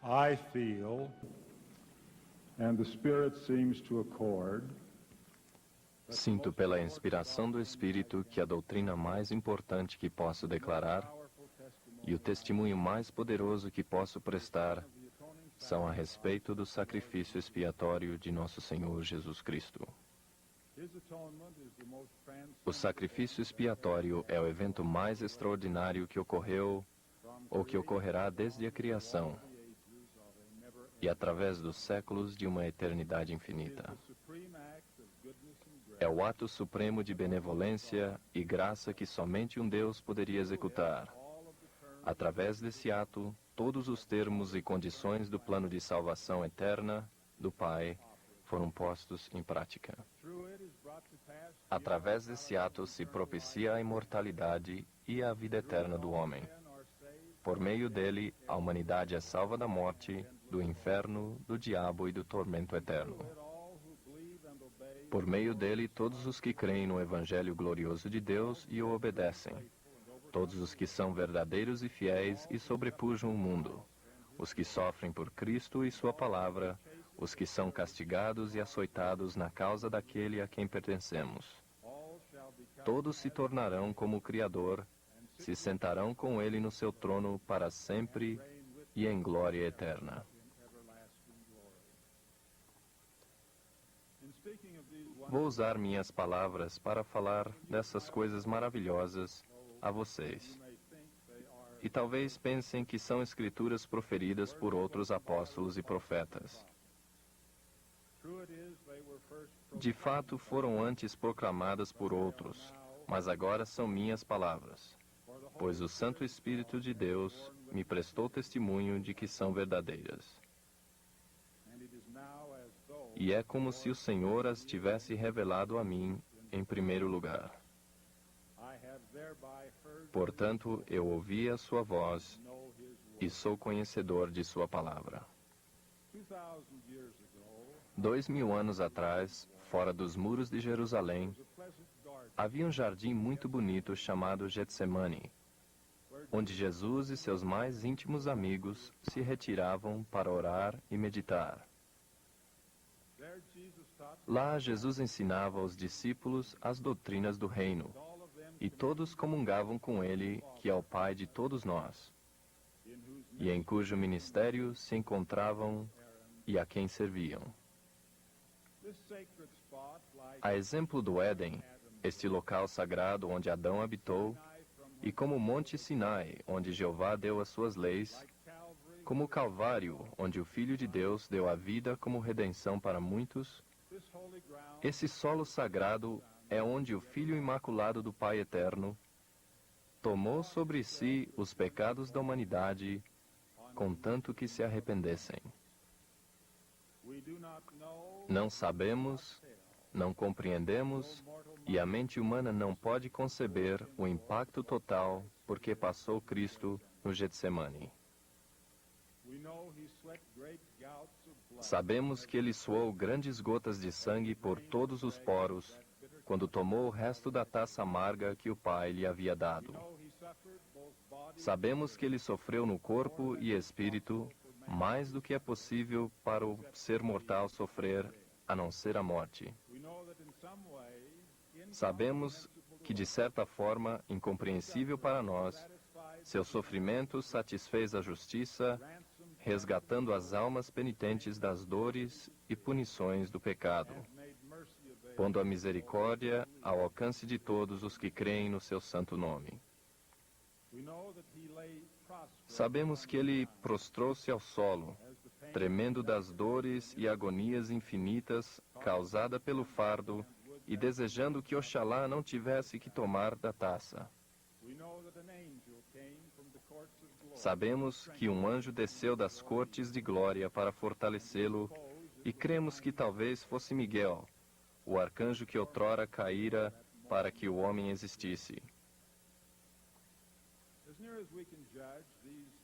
I feel, and the Spirit seems to accord, Sinto pela inspiração do Espírito que a doutrina mais importante que posso declarar e o testemunho mais poderoso que posso prestar são a respeito do sacrifício expiatório de nosso Senhor Jesus Cristo. O sacrifício expiatório é o evento mais extraordinário que ocorreu ou que ocorrerá desde a criação e através dos séculos de uma eternidade infinita. É o ato supremo de benevolência e graça que somente um Deus poderia executar. Através desse ato, todos os termos e condições do plano de salvação eterna do Pai foram postos em prática. Através desse ato se propicia a imortalidade e a vida eterna do homem. Por meio dele, a humanidade é salva da morte, do inferno, do diabo e do tormento eterno. Por meio dele, todos os que creem no Evangelho glorioso de Deus e o obedecem. Todos os que são verdadeiros e fiéis e sobrepujam o mundo. Os que sofrem por Cristo e sua palavra, os que são castigados e açoitados na causa daquele a quem pertencemos. Todos se tornarão como o Criador, se sentarão com ele no seu trono para sempre e em glória eterna. Vou usar minhas palavras para falar dessas coisas maravilhosas a vocês. E talvez pensem que são escrituras proferidas por outros apóstolos e profetas. De fato, foram antes proclamadas por outros, mas agora são minhas palavras, pois o Santo Espírito de Deus me prestou testemunho de que são verdadeiras. E é como se o Senhor as tivesse revelado a mim em primeiro lugar. Portanto, eu ouvi a sua voz e sou conhecedor de sua palavra. 2000 anos atrás, fora dos muros de Jerusalém, havia um jardim muito bonito chamado Getsemane, onde Jesus e seus mais íntimos amigos se retiravam para orar e meditar. Lá, Jesus ensinava aos discípulos as doutrinas do reino, e todos comungavam com ele, que é o Pai de todos nós, e em cujo ministério se encontravam e a quem serviam. A exemplo do Éden, este local sagrado onde Adão habitou, e como o Monte Sinai, onde Jeová deu as suas leis, como o Calvário, onde o Filho de Deus deu a vida como redenção para muitos, esse solo sagrado é onde o Filho Imaculado do Pai Eterno tomou sobre si os pecados da humanidade, contanto que se arrependessem. Não sabemos, não compreendemos, e a mente humana não pode conceber o impacto total porque passou Cristo no Getsemane. Sabemos que ele suou grandes gotas de sangue por todos os poros, quando tomou o resto da taça amarga que o Pai lhe havia dado. Sabemos que ele sofreu no corpo e espírito mais do que é possível para o ser mortal sofrer, a não ser a morte. Sabemos que, de certa forma, incompreensível para nós, seu sofrimento satisfez a justiça, resgatando as almas penitentes das dores e punições do pecado, pondo a misericórdia ao alcance de todos os que creem no seu santo nome. Sabemos que ele prostrou-se ao solo, tremendo das dores e agonias infinitas causada pelo fardo e desejando que Oxalá não tivesse que tomar da taça. Sabemos que um anjo desceu das cortes de glória para fortalecê-lo e cremos que talvez fosse Miguel, o arcanjo que outrora caíra para que o homem existisse.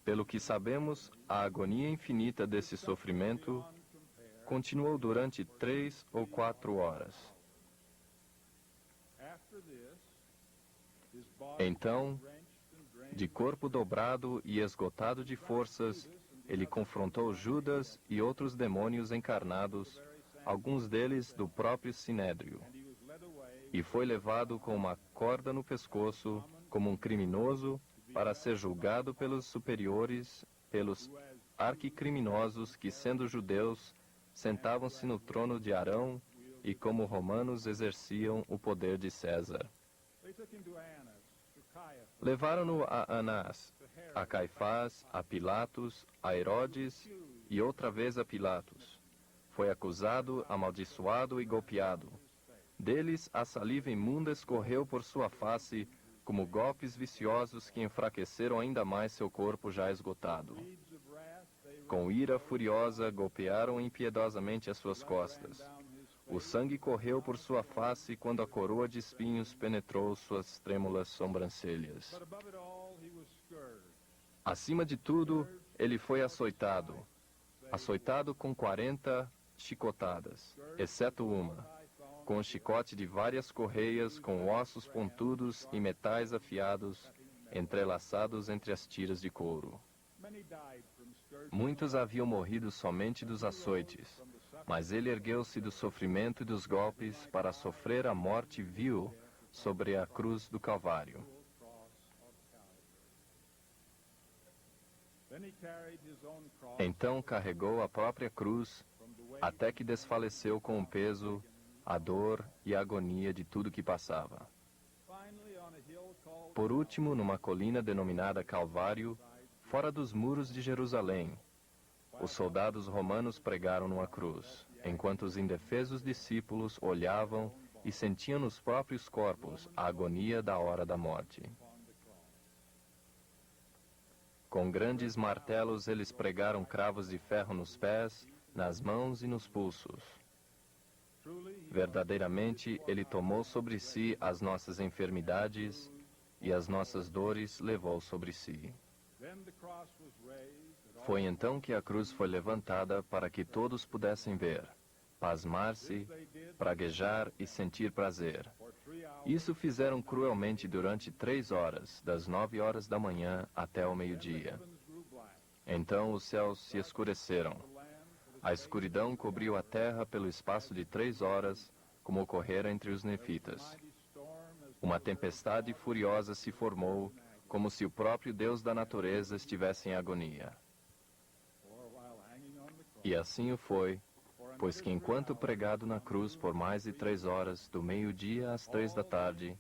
Pelo que sabemos, a agonia infinita desse sofrimento continuou durante 3 ou 4 horas. Então, de corpo dobrado e esgotado de forças, ele confrontou Judas e outros demônios encarnados, alguns deles do próprio Sinédrio, e foi levado com uma corda no pescoço, como um criminoso, para ser julgado pelos superiores, pelos arquicriminosos que, sendo judeus, sentavam-se no trono de Arão e, como romanos, exerciam o poder de César. Levaram-no a Anás, a Caifás, a Pilatos, a Herodes e outra vez a Pilatos. Foi acusado, amaldiçoado e golpeado. Deles a saliva imunda escorreu por sua face, como golpes viciosos que enfraqueceram ainda mais seu corpo já esgotado. Com ira furiosa, golpearam impiedosamente as suas costas. O sangue correu por sua face quando a coroa de espinhos penetrou suas trêmulas sobrancelhas. Acima de tudo, ele foi açoitado com 40 chicotadas, exceto uma, com um chicote de várias correias, com ossos pontudos e metais afiados, entrelaçados entre as tiras de couro. Muitos haviam morrido somente dos açoites, mas ele ergueu-se do sofrimento e dos golpes para sofrer a morte vil sobre a cruz do Calvário. Então carregou a própria cruz, até que desfaleceu com o peso, a dor e a agonia de tudo que passava. Por último, numa colina denominada Calvário, fora dos muros de Jerusalém, os soldados romanos pregaram numa cruz, enquanto os indefesos discípulos olhavam e sentiam nos próprios corpos a agonia da hora da morte. Com grandes martelos eles pregaram cravos de ferro nos pés, nas mãos e nos pulsos. Verdadeiramente, ele tomou sobre si as nossas enfermidades e as nossas dores levou sobre si. Foi então que a cruz foi levantada para que todos pudessem ver, pasmar-se, praguejar e sentir prazer. Isso fizeram cruelmente durante 3 horas, das 9 horas da manhã até o meio-dia. Então os céus se escureceram. A escuridão cobriu a terra pelo espaço de 3 horas, como ocorrera entre os nefitas. Uma tempestade furiosa se formou, como se o próprio Deus da natureza estivesse em agonia. E assim o foi, pois que enquanto pregado na cruz por mais de 3 horas, do meio-dia às 3 da tarde,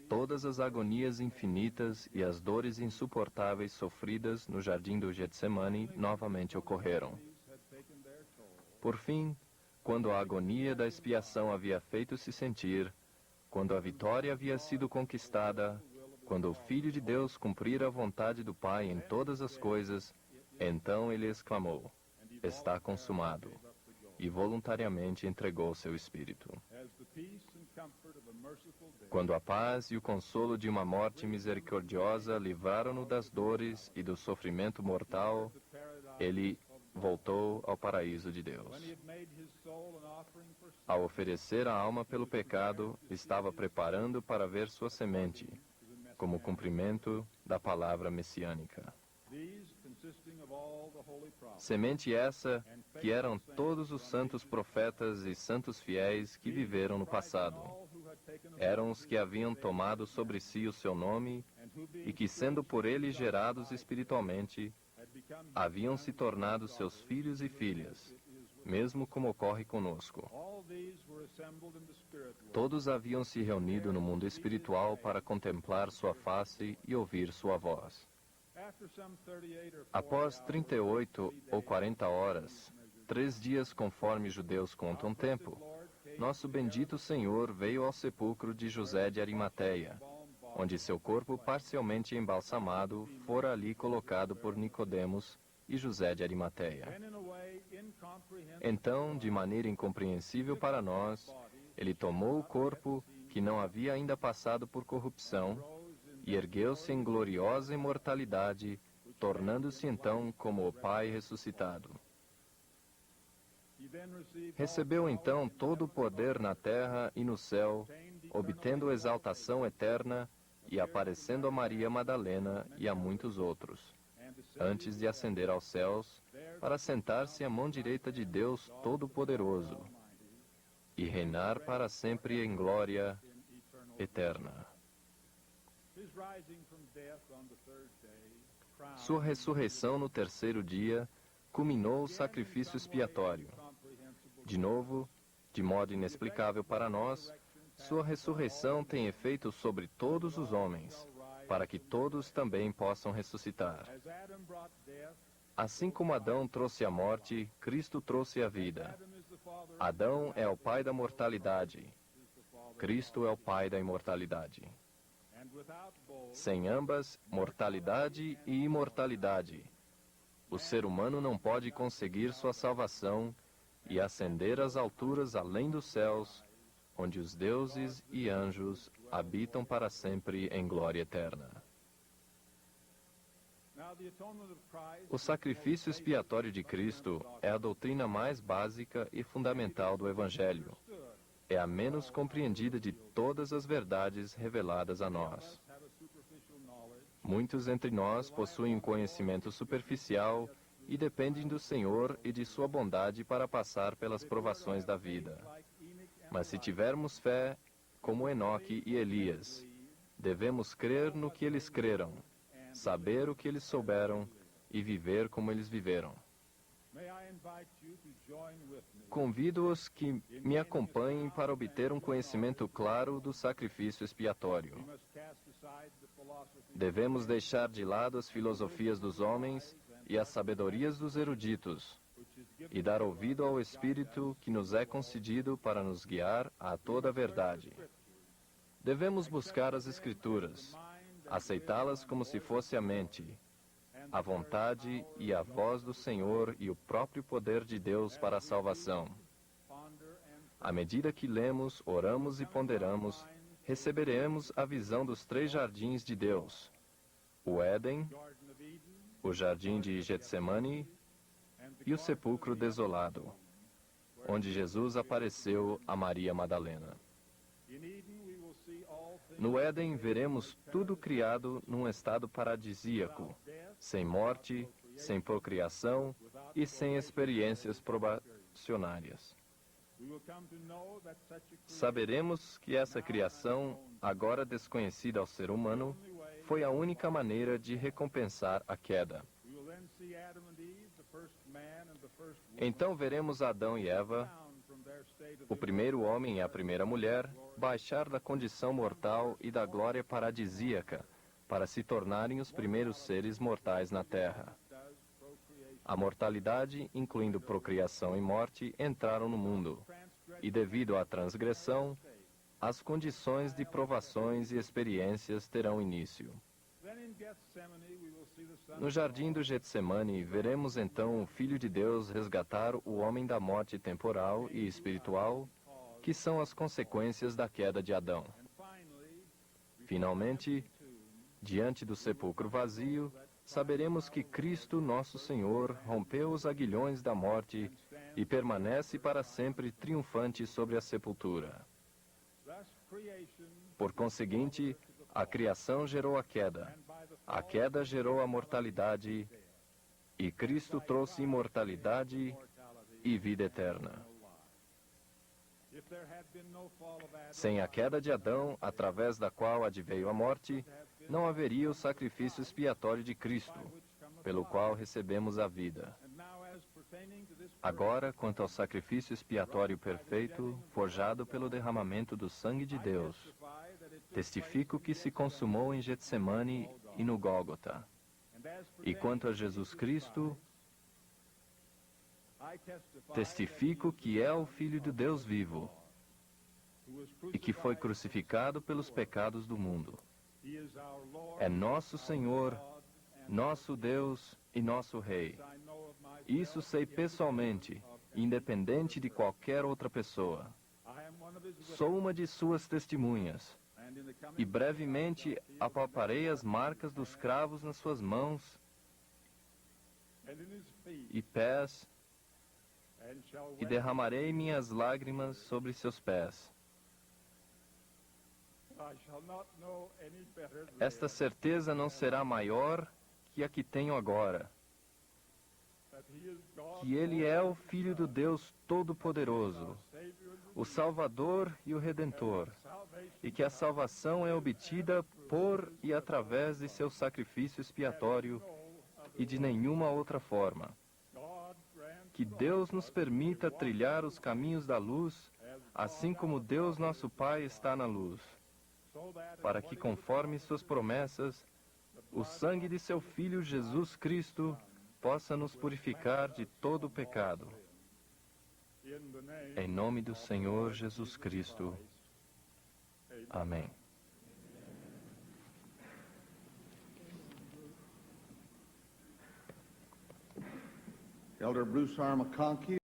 todas as agonias infinitas e as dores insuportáveis sofridas no jardim do Getsemane novamente ocorreram. Por fim, quando a agonia da expiação havia feito-se sentir, quando a vitória havia sido conquistada, quando o Filho de Deus cumprira a vontade do Pai em todas as coisas, então ele exclamou: "Está consumado", e voluntariamente entregou seu espírito. Quando a paz e o consolo de uma morte misericordiosa livraram-no das dores e do sofrimento mortal, ele voltou ao paraíso de Deus. Ao oferecer a alma pelo pecado, estava preparando para ver sua semente, como cumprimento da palavra messiânica. Semente essa que eram todos os santos profetas e santos fiéis que viveram no passado. Eram os que haviam tomado sobre si o seu nome e que, sendo por ele gerados espiritualmente, haviam se tornado seus filhos e filhas, mesmo como ocorre conosco. Todos haviam se reunido no mundo espiritual para contemplar sua face e ouvir sua voz. Após 38 ou 40 horas, 3 dias conforme os judeus contam tempo, nosso bendito Senhor veio ao sepulcro de José de Arimateia, onde seu corpo parcialmente embalsamado fora ali colocado por Nicodemos e José de Arimateia. Então, de maneira incompreensível para nós, ele tomou o corpo que não havia ainda passado por corrupção e ergueu-se em gloriosa imortalidade, tornando-se então como o Pai ressuscitado. Recebeu então todo o poder na terra e no céu, obtendo exaltação eterna e aparecendo a Maria Madalena e a muitos outros. antes de ascender aos céus, para sentar-se à mão direita de Deus Todo-Poderoso e reinar para sempre em glória eterna. Sua ressurreição no terceiro dia culminou o sacrifício expiatório. De novo, de modo inexplicável para nós, sua ressurreição tem efeito sobre todos os homens, para que todos também possam ressuscitar. Assim como Adão trouxe a morte, Cristo trouxe a vida. Adão é o pai da mortalidade. Cristo é o pai da imortalidade. Sem ambas, mortalidade e imortalidade, o ser humano não pode conseguir sua salvação e ascender às alturas além dos céus, onde os deuses e anjos habitam para sempre em glória eterna. O sacrifício expiatório de Cristo é a doutrina mais básica e fundamental do Evangelho. É a menos compreendida de todas as verdades reveladas a nós. Muitos entre nós possuem um conhecimento superficial e dependem do Senhor e de sua bondade para passar pelas provações da vida. Mas se tivermos fé, como Enoque e Elias, devemos crer no que eles creram, saber o que eles souberam e viver como eles viveram. Convido-os que me acompanhem para obter um conhecimento claro do sacrifício expiatório. Devemos deixar de lado as filosofias dos homens e as sabedorias dos eruditos, e dar ouvido ao Espírito que nos é concedido para nos guiar a toda a verdade. Devemos buscar as Escrituras, aceitá-las como se fosse a mente, a vontade e a voz do Senhor e o próprio poder de Deus para a salvação. À medida que lemos, oramos e ponderamos, receberemos a visão dos três jardins de Deus: o Éden, o jardim de Getsemane e o sepulcro desolado, onde Jesus apareceu a Maria Madalena. No Éden, veremos tudo criado num estado paradisíaco, sem morte, sem procriação e sem experiências probacionárias. Saberemos que essa criação, agora desconhecida ao ser humano, foi a única maneira de recompensar a queda. Então veremos Adão e Eva, o primeiro homem e a primeira mulher, baixar da condição mortal e da glória paradisíaca para se tornarem os primeiros seres mortais na Terra. A mortalidade, incluindo procriação e morte, entraram no mundo, e devido à transgressão, as condições de provações e experiências terão início. No jardim do Getsemane, veremos então o Filho de Deus resgatar o homem da morte temporal e espiritual, que são as consequências da queda de Adão. Finalmente, diante do sepulcro vazio, saberemos que Cristo, nosso Senhor, rompeu os aguilhões da morte e permanece para sempre triunfante sobre a sepultura. Por conseguinte, a criação gerou a queda gerou a mortalidade, e Cristo trouxe imortalidade e vida eterna. Sem a queda de Adão, através da qual adveio a morte, não haveria o sacrifício expiatório de Cristo, pelo qual recebemos a vida. Agora, quanto ao sacrifício expiatório perfeito, forjado pelo derramamento do sangue de Deus, testifico que se consumou em Getsemane e no Gólgota. E quanto a Jesus Cristo, testifico que é o Filho de Deus vivo e que foi crucificado pelos pecados do mundo. É nosso Senhor, nosso Deus e nosso Rei. Isso sei pessoalmente, independente de qualquer outra pessoa. Sou uma de suas testemunhas, e brevemente apalparei as marcas dos cravos nas suas mãos e pés, e derramarei minhas lágrimas sobre seus pés. Esta certeza não será maior que a que tenho agora, that he is God, que Ele é o Filho do Deus Todo-Poderoso, o Salvador e o Redentor, e que a salvação é obtida por e através de seu sacrifício expiatório e de nenhuma outra forma. God grant Que Deus nos permita trilhar os caminhos da luz, assim como Deus nosso Pai está na luz, so that para que, conforme suas promessas, o sangue de seu Filho Jesus Cristo possa nos purificar de todo o pecado. in the name Em nome do Senhor Jesus Cristo. Amém. Elder Bruce R. McConkie.